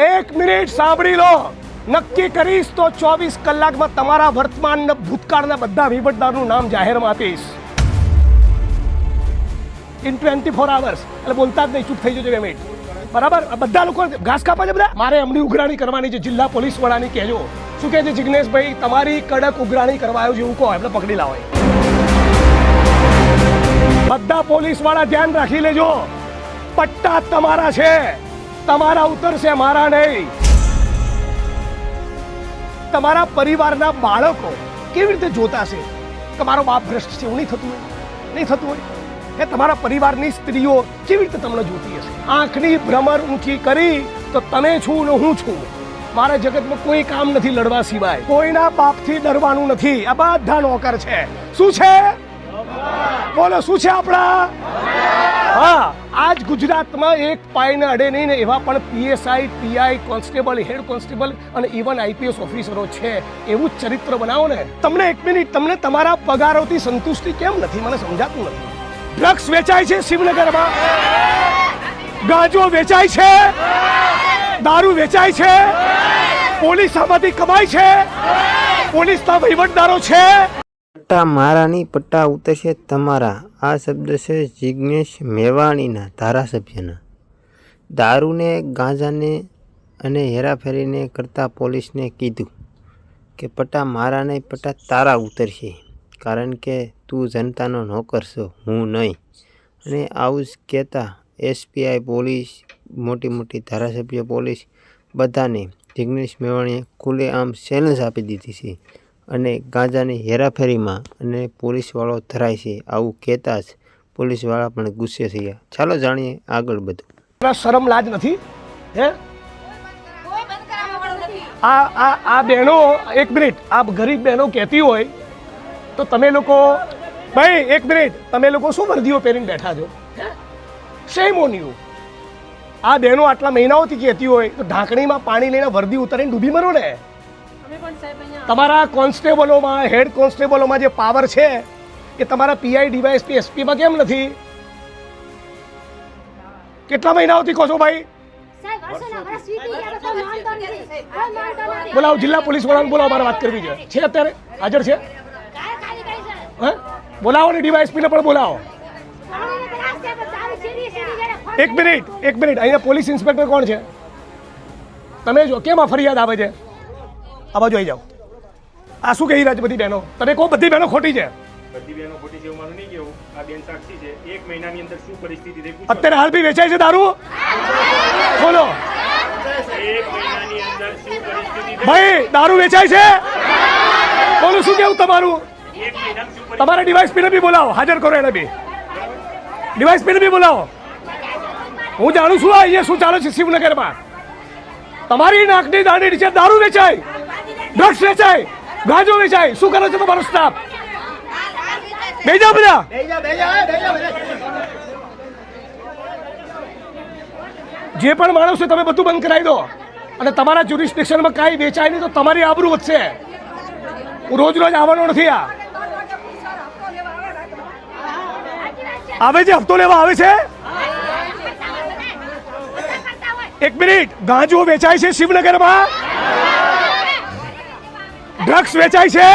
એક મિનિટ સાંભળી લો, નક્કી કરીશ તો 24 કલાકમાં તમારા વર્તમાન અને ભૂતકાળના બધા વહીવટદારનું નામ જાહેરમાં આપીશ. In 24 hours. એટલે બોલતા જ નહીં, ચૂપ થઈ જજો 2 મિનિટ. બરાબર? બધા લોકો ઘાસ કાપા છે બધા. મારે એમની ઉઘરાણી કરવાની છે. જિલ્લા પોલીસ વડાની કહેજો. શું કહે છે જિગ્નેશભાઈ, તમારી કડક ઉઘરાણી કરવા આવ્યો જેવું કહો, એટલે પકડી લાવો. બધા પોલીસ વાળા ધ્યાન રાખી લેજો, પટ્ટા તમારા છે, તમારા ઉતરશે, મારા નહીં. તમારા પરિવારના બાળકો કેવી રીતે જોતા છે કે મારો બાપ ભ્રષ્ટ છે? એવું નહીં થતું હોય, નહીં થતું હોય. એ તમારા પરિવારની સ્ત્રીઓ કેવી રીતે તમને જોતી હશે? આંખની ભ્રમર ઊંચી કરી તો તમે છું ને હું છું. મારા જગતમાં કોઈ કામ નથી લડવા સિવાય, કોઈના બાપથી ડરવાનું નથી. આ બધા નોકર છે. શું છે? બોલો શું છે આપણા? હા, આજ ગુજરાતમાં એક પાયને અડે નહીં ને એવા પણ PSI, PI, constable, head constable અને ઇવન આઈપીએસ ઓફિસરો છે. એવું જ ચરિત્ર બનાવો ને. તમને એક મિનિટ, તમને તમારા પગારોથી સંતુષ્ટિ કેમ નથી? મને સમજાતું નથી. ડ્રગ્સ વેચાય છે શિવનગરમાં, ગાંજો વેચાય છે, દારૂ વેચાય છે, પોલીસ આમાંથી કમાય છે, પોલીસના વહીવટદારો છે. પટ્ટા મારાની પટ્ટા ઉતરશે તમારા. આ શબ્દ છે જિગ્નેશ મેવાણીના, ધારાસભ્યના. દારૂને, ગાંજાને અને હેરાફેરીને કરતા પોલીસને કીધું કે પટ્ટા મારા નહીં, પટ્ટા તારા ઉતરશે, કારણ કે તું જનતાનો નોકર છો, હું નહીં. અને આવું જ કહેતા એસપીઆઈ પોલીસ, મોટી મોટી ધારાસભ્ય પોલીસ બધાને જિગ્નેશ મેવાણીએ ખુલ્લેઆમ ચેલેન્જ આપી દીધી છે. અને ગાંજાની હેરાફેરીમાં અને પોલીસવાળો ધરાય છે, આવું કહેતા જ પોલીસવાળા પણ ગુસ્સે થયા. ચાલો જાણીએ આગળ બધું. શરમ લાજ નથી હે? આ બહેનો, એક મિનિટ, આ ગરીબ બહેનો કહેતી હોય તો તમે લોકો, ભાઈ એક મિનિટ, તમે લોકો શું વર્દીઓ પહેરીને બેઠા છો? શેમ ઓન યુ. આ બહેનો આટલા મહિનાઓથી કહેતી હોય તો ઢાંકણીમાં પાણી લઈને વર્દી ઉતારીને ડૂબી મરો ને. તમારા કોન્સ્ટેબલોમાં, હેડ કોન્સ્ટેબલોમાં જે પાવર છે એ તમારા પીઆઈ, ડીવાયએસપી, એસપીમાં કેમ નથી? કેટલા મહિનાઓથી કહો છો ભાઈ? બોલાવો, જિલ્લા પોલીસ વડાને બોલાવો, મારે વાત કરવી છે. અત્યારે હાજર છે? બોલાવો ને ડીવાયએસપી ને પણ બોલાવો. એક મિનિટ, અહીંયા પોલીસ ઇન્સ્પેક્ટર કોણ છે? તમે જો કેમ આ ફરિયાદ આવે છે? આ બાજુ આવી જાઓ. આ શું કહી રહ્યા છે બધી બહેનો? તમે કહો બધી બહેનો ખોટી છે. બધી બહેનો ખોટી છે એવું માનું નહીં કેવું. આ બેન સાક્ષી છે. 1 મહિનાની અંદર શું પરિસ્થિતિ થઈ? અત્યારે હાલ બી વેચાય છે દારૂ? બોલો. 1 મહિનાની અંદર શું પરિસ્થિતિ થઈ? ભાઈ દારૂ વેચાય છે? બોલો શું કેવું તમારું? 1 મહિનામાં શું તમારા ડીવાયએસપી ને બી બોલાવો, હાજર કરો એને બી. ડીવાયએસપી ને બી બોલાવો. હું જાણું છું અહીંયા શું ચાલે છે શિવનગરમાં. તમારી નાકની દાંડી નીચે દારૂ વેચાય, ડ્રગ્સ વેચાય, ગાંજો વેચાય. શું કરે છે તમારો સ્ટાફ? બેસી જાઓ બધા. જે પણ માણસ છે તમે બધું બંધ કરાવી દો. અને તમારા જ્યુરિસ્ડિક્શનમાં કાંઈ વેચાય નહીં તો તમારી આબરૂ વધશે. હું રોજ રોજ આવવાનો નથી. આ આવે છે, હપ્તો લેવા આવે છે. એક મિનિટ, ગાંજો વેચાય છે શિવનગરમાં, ડ્રગ્સ વેચાય છે.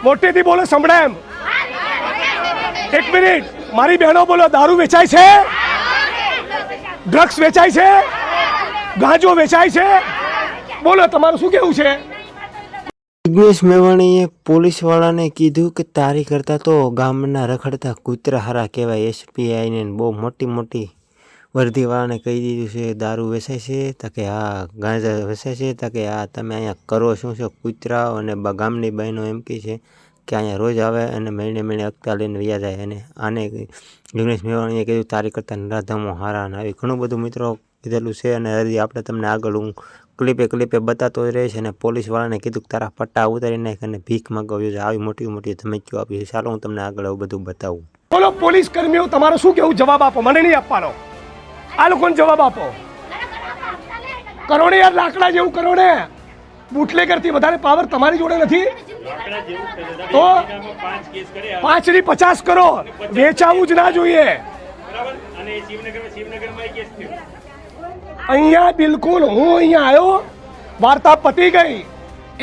મોટેથી બોલો, સંભળાય એમ. એક મિનિટ, મારી બહેનો બોલો, દારૂ વેચાય છે, ડ્રગ્સ વેચાય છે, ગાંજો વેચાય છે. બોલો તમારું શું કેવું છે? જિગ્નેશ મેવાણીએ પોલીસવાળાને કીધું કે તારી કરતાં તો ગામના રખડતા કૂતરા હારા કહેવાય. એસપીઆઈને બહુ મોટી મોટી વર્દીવાળાને કહી દીધું છે દારૂ વેચાય છે, તો કે હા ગાંજા વેચાય છે, તો કે હા તમે અહીંયા કરો શું છો કૂતરાઓ. અને ગામની બહેનો એમ કહે છે કે અહીંયા રોજ આવે અને મહિને મહિને હપ્તા લઈને વ્યા જાય. અને આને જિગ્નેશ મેવાણીએ કીધું તારી કરતાં નરાધમો હારા. અને આવી ઘણું બધું મિત્રો કીધેલું છે. અને હજી આપણે તમને આગળ હું ક્લિપે બતાતો જ રહીશ. અને પોલીસવાળાને કીધું કે તારા પટ્ટા ઉતારી નાખ અને ભીખ માગવ્યું છે. આવી મોટી મોટી ધમકીઓ આપી છે. ચાલો હું તમને આગળ આવું બધું બતાવું. બોલો પોલીસ કર્મીઓ, તમારો શું કેવું? જવાબ આપો, મને નહીં આપવાનો. આ લોકોને જવાબ આપો. કરો ને યાર, લાકડા જેવું કરો ને. બુટલેગરથી વધારે પાવર તમારી જોડે નથી તો 5 ની 50 કરો. વેચાવું જ ના જોઈએ. અહીંયા બિલકુલ હું અહીંયા આવ્યો, વાર્તા પતી ગઈ.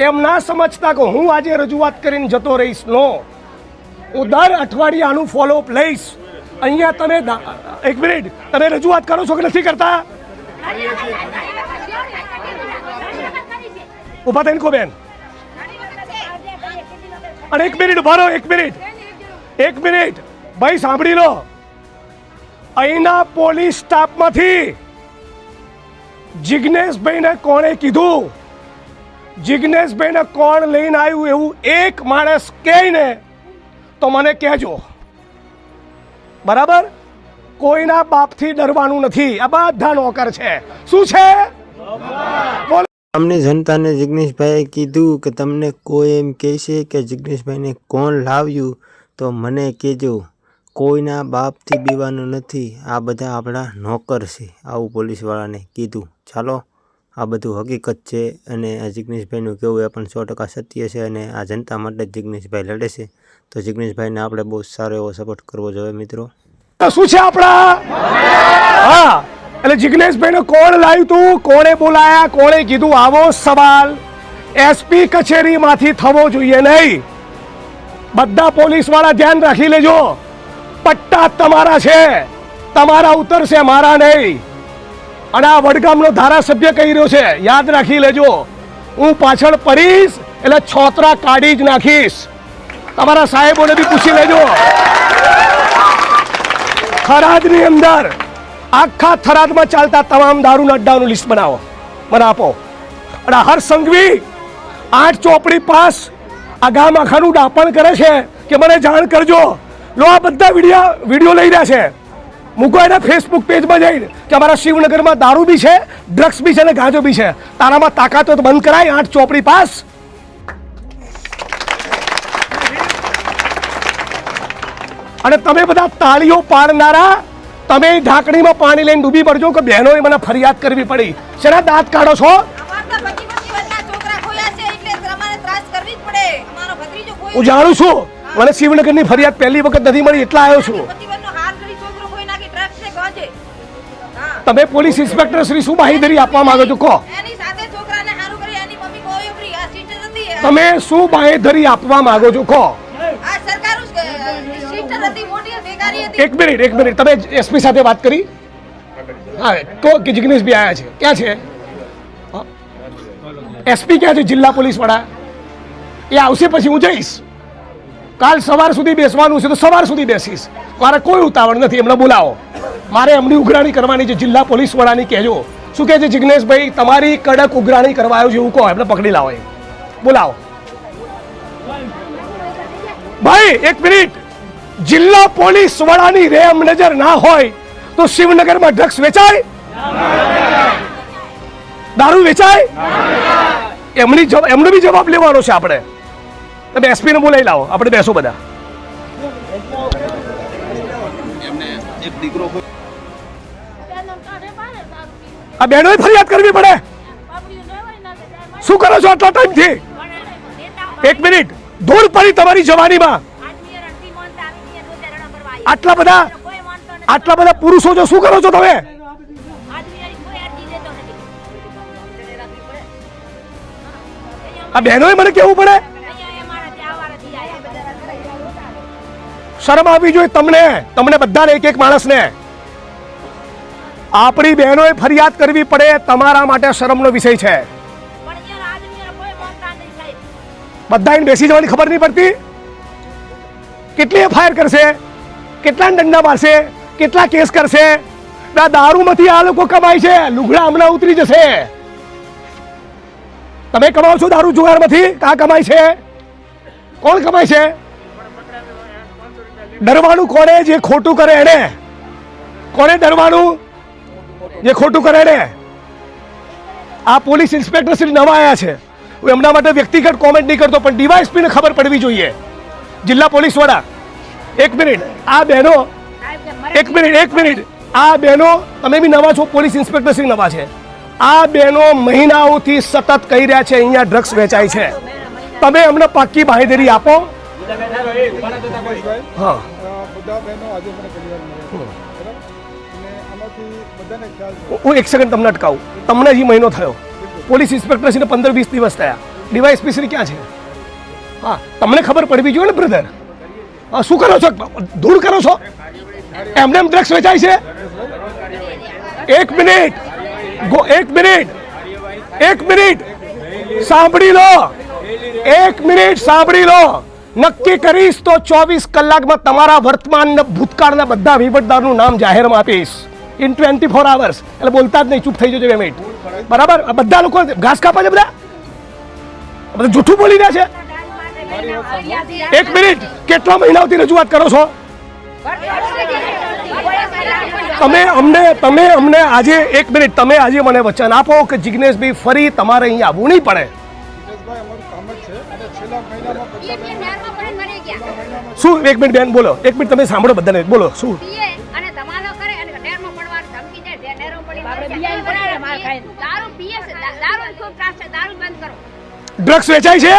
એમ ના સમજતા કે હું આજે રજૂઆત કરીને જતો રહીશ. નો, હું દર અઠવાડિયે આનું ફોલોઅપ લઈશ. અહીંયા તમે એક મિનિટ, તમે રજૂઆત કરો છો કે નથી કરતા? ઉભા થઈને કો બેન, અને એક મિનિટ ભરો, એક મિનિટ ભાઈ સાંભળી લો. અહીંના પોલીસ સ્ટાફમાંથી જિજ્ઞેશભાઈને કોણે કીધું, જિજ્ઞેશભાઈને કોણ લઈને આવ્યું એવું એક માણસ કહે ને તો મને કહેજો, બરાબર? કોઈના બાપથી ડરવાનું નથી. આ બધા નોકર છે. શું છે? અમને જનતાને જિગ્નેશભાઈએ કીધું કે તમને કોઈ એમ કહેશે કે જિગ્નેશભાઈને કોણ લાવ્યું તો મને કહેજો, કોઈના બાપથી બીવાનું નથી, આ બધા આપણા નોકર છે. આવું પોલીસવાળાને કીધું. ચાલો, આ બધું હકીકત છે અને આ જિગ્નેશભાઈનું કહેવું એ પણ 100% સત્ય છે અને આ જનતા માટે જ જિગ્નેશભાઈ લડે છે. તો જિગ્નેશભાઈને આપણે બહુ સારો એવો સપોર્ટ કરવો જોઈએ મિત્રો. શું છે આપણા? હા, એટલે જિગ્નેશભાઈને કોણ લાવ્યું તું, કોણે બોલાયા, કોણે કીધું, આવો સવાલ એસપી કચેરીમાંથી થવો જોઈએ નહીં. બધા પોલીસ વાળા ધ્યાન રાખી લેજો. પટ્ટા તમારા છે, તમારા ઉતરશે, મારા નહીં. અને આ વડગામનો ધારાસભ્ય કહી રહ્યો છે, યાદ રાખી લેજો. હું પાછળ પડીશ એટલે છોતરા કાઢી જ નાખીશ. તમારા સાહેબોને બી પૂછી લેજો. થરાદની અંદર, આખા થરાદમાં ચાલતા તમામ દારૂના અડ્ડાનું લિસ્ટ બનાવો, મને આપો. અને હર સંઘવી 8 ચોપડી પાસ આ ગામ આખાનું ડાપણ કરે છે કે મને જાણ કરજો. લો, આ બધા વિડીયો લઈ રહ્યા છે, મૂકો એના ફેસબુક પેજમાં જઈને કે અમારા શિવનગરમાં દારૂ બી છે, ડ્રગ્સ બી છે અને ગાંજો બી છે. તારામાં તાકાત હોય તો બંધ કરાય 8 ચોપડી પાસ. અને તમે બધા તાળીઓ પાડનારા, તમે ઢાંકણીમાં પાણી લઈને ડૂબી પડજો કે બહેનોએ મને ફરિયાદ કરવી પડી. શેના દાંત કાઢો છો? હું જાણું છું, મને શિવનગરની ફરિયાદ પહેલી વખત નથી મળી, એટલા આવ્યો છું. તમે પોલીસ ઇન્સ્પેક્ટર શ્રી શું બાંહેધરી આપવા માંગો છો કહો? તમે શું બાંહેધરી આપવા માંગો છો કહો? એક મિનિટ, તમે એસપી સાથે વાત કરી? હા, તો કે જિગ્નેશભાઈ આવ્યા છે. ક્યાં છે એસપી? ક્યાં છે જિલ્લા પોલીસ વડા? એ આવશે પછી હું જઈશ. કાલ સવાર સુધી બેસવાનું છે તો સવાર સુધી બેસીશ, મારે કોઈ ઉતાવળ નથી. એમને બોલાવો, મારે એમની ઉઘરાણી કરવાની છે. જિલ્લા પોલીસ વડાની કહેજો. શું કહે છે જિગ્નેશભાઈ? તમારી કડક ઉઘરાણી કરવા આવ્યો છે એવું કહો, એમને પકડી લાવો. બોલાવો ભાઈ. એક મિનિટ, જિલ્લા પોલીસ વડાની રેમ નજર ના હોય તો શિવનગરમાં ડ્રગ્સ વેચાય? દારૂ વેચાય? એમનો બી જવાબ લેવાનો છે આપણે. તમે એસપી ને બોલાવી લાવો, આપણે બેસો બધા. આ બહેનોએ ફરિયાદ કરવી પડે. શું કરો છો આટલા ટાઈમથી? એક મિનિટ, ધૂળ પડી તમારી જવાનીમાં. આટલા બધા પુરુષો છો, શું કરો છો તમે? આ બહેનોએ મને કેવું પડે. શરમ આવવી જોઈએ તમને બધાને, એક માણસને. આપણી બહેનોએ ફરિયાદ કરવી પડે, તમારા માટે શરમનો વિષય છે. બધાને બેસી જવાની ખબર નહીં પડતી? કેટલી એફઆઈઆર કરશે, કેટલા દંડા મારશે, કેટલા કેસ કરશે? દારૂમાંથી આ લોકો કમાય છે, લુગડા હમણાં ઉતરી જશે. તમે કમાઓ છો દારૂ જુગારમાંથી? કા કમાય છે? કોણ કમાય છે? ડરવાનું કોને? જે ખોટું કરે એને. કોને ડરવાનું? જે ખોટું કરે એને. આ પોલીસ ઇન્સ્પેક્ટર શ્રી નવા આવ્યા છે, હું એમના માટે વ્યક્તિગત કોમેન્ટ નહીં કરતો, પણ ડીવાયએસપી ને ખબર પડવી જોઈએ. જિલ્લા પોલીસ વડા, એક મિનિટ, આ બહેનો, એક મિનિટ, આ બહેનો, તમે બી નવા છો, પોલીસ ઇન્સ્પેક્ટર શ્રી નવા છે. આ બહેનો મહિનાઓથી સતત કહી રહ્યા છે અહીંયા ડ્રગ્સ વેચાય છે. તમે અમને પાક્કી બાંહેધરી આપો. હા, બધા બહેનો આજે મને પરિવાર મળ્યા, બરાબર? અને આમાંથી હું એક સેકન્ડ તમને અટકાવું. તમને હજી મહિનો થયો, પોલીસ ઇન્સ્પેક્ટરશ્રીને 15-20 દિવસ થયા, ડીવાયએસપી શ્રી ક્યાં છે? હા, તમને ખબર પડવી જોઈએ ને બ્રધર. હા, શું કરો છો? ધૂળ કરો છો? એમને એમ ડ્રગ્સ વેચાય છે? એક મિનિટ, એક મિનિટ સાંભળી લો, એક મિનિટ સાંભળી લો. નક્કી કરીશ તો 24 કલાકમાં તમારા વર્તમાન ને ભૂતકાળના બધા વહીવટદારનું નામ જાહેરમાં આપીશ. In 24 hours. એટલે બોલતા જ નહીં, ચૂપ થઈ જજો 2 મિનિટ. બરાબર? આ બધા લોકો ઘાસ કાપે છે, બધા જૂઠું બોલી રહ્યા છે. એક મિનિટ, કેટલા મહિનાઓથી રજૂઆત કરો છો? તમે અમને આજે એક મિનિટ, તમે આજે મને વચન આપો કે જિગ્નેશભાઈ ફરી તમારે અહીંયા આવવું નહીં પડે. શું? એક મિનિટ બેન બોલો, એક મિનિટ તમે સાંભળો બધાને, બોલો શું? ડ્રગ્સ વેચાય છે?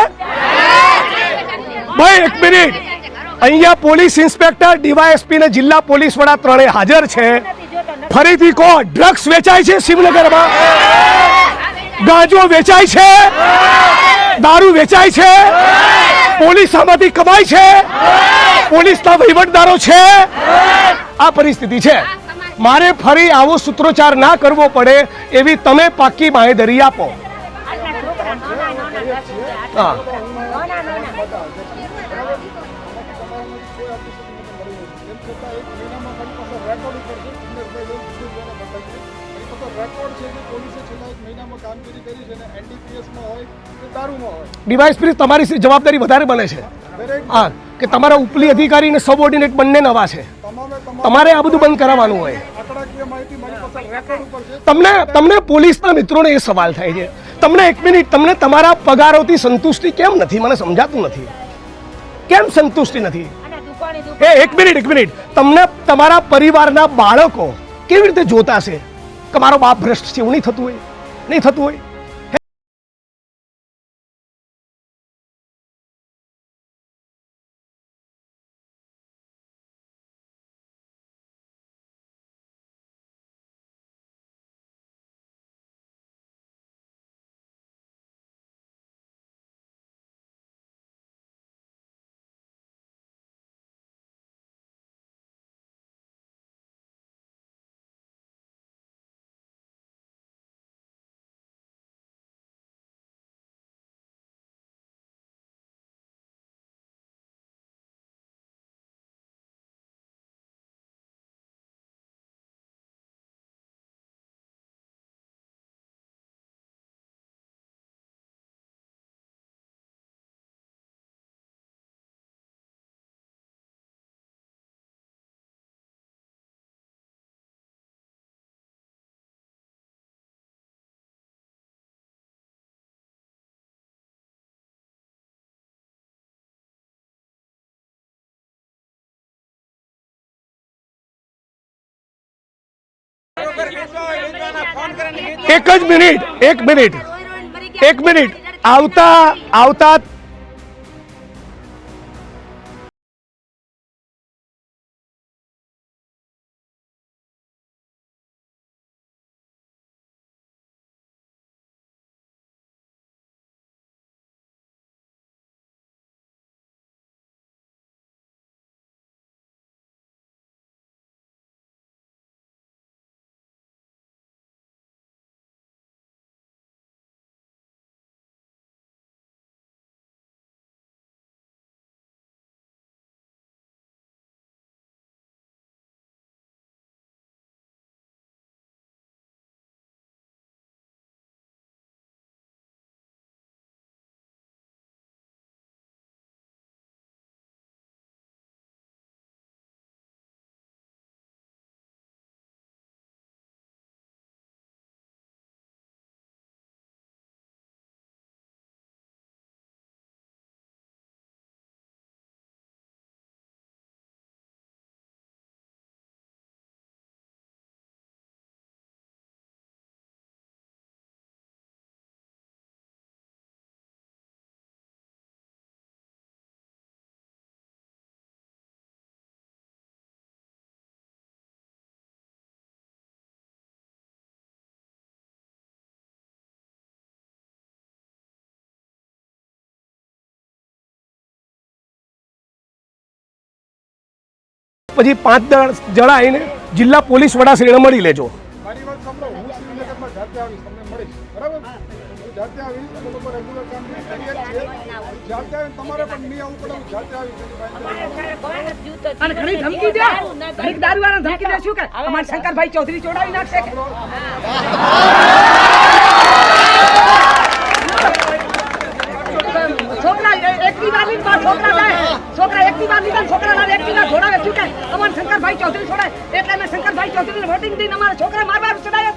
ભાઈ એક મિનિટ, અહીંયા પોલીસ ઇન્સ્પેક્ટર, ડીવાયએસપી ને જિલ્લા પોલીસ વડા ત્રણેય હાજર છે. ફરીથી કહો, ડ્રગ્સ વેચાય છે શિવનગરમાં? ગાંજો વેચાય છે? દારૂ વેચાય છે? પોલીસ આમાંથી કમાય છે? પોલીસના વહીવટદારો છે? આ પરિસ્થિતિ છે. મારે ફરી આવો સૂત્રોચ્ચાર ના કરવો પડે એવી તમે પાકી બાંહેધરી આપો. હા, ડીવાયએસપી તમારી જવાબદારી વધારે બને છે. હા, કે તમારા ઉપલી અધિકારી અને સબઓર્ડિનેટ બંને નવા છે, તમારે આ બધું બંધ કરાવવાનું હોય. તમને પોલીસના મિત્રોને એ સવાલ થાય છે, તમને એક મિનિટ, તમને તમારા પગારોથી સંતુષ્ટિ કેમ નથી? મને સમજાતું નથી કેમ સંતુષ્ટિ નથી. એક મિનિટ, તમને તમારા પરિવારના બાળકો કેવી રીતે જોતા છે કે મારો બાપ ભ્રષ્ટ છે? એવું નહીં થતું હોય. એક મિનિટ આવતા પછી 5 જણા આવીને જિલ્લા પોલીસ વડા શ્રીને મળી લેજો. મારી વાત સાંભળો, હું શ્રીનગરમાં જાતે આવીશ, તમને મળીશ, બરાબર? હું જાતે આવીશ, અમે લોકો રેગ્યુલર કામ કરીએ જ છીએ. જાતે આવીને તમારે પણ નહીં આવવું પડે, હું જાતે આવીશ. અને ઘણી ધમકી દે, ઘણી દારૂવાળાને ધમકી દે. શું કે અમારે શંકરભાઈ ચૌધરી ચોડાવી નાખશે કે? છોકરા એકટીવા ની બહાર છોકરા જાય, છોકરા એકટીવા લીધા ને છોકરા લાવે એકટીવા છોડાવે. શું કે અમારે શંકરભાઈ ચૌધરી છોડાય એટલે અમે શંકરભાઈ ચૌધરીને વોટિંગ દઈને અમારા છોકરા મારવા ચડાયા.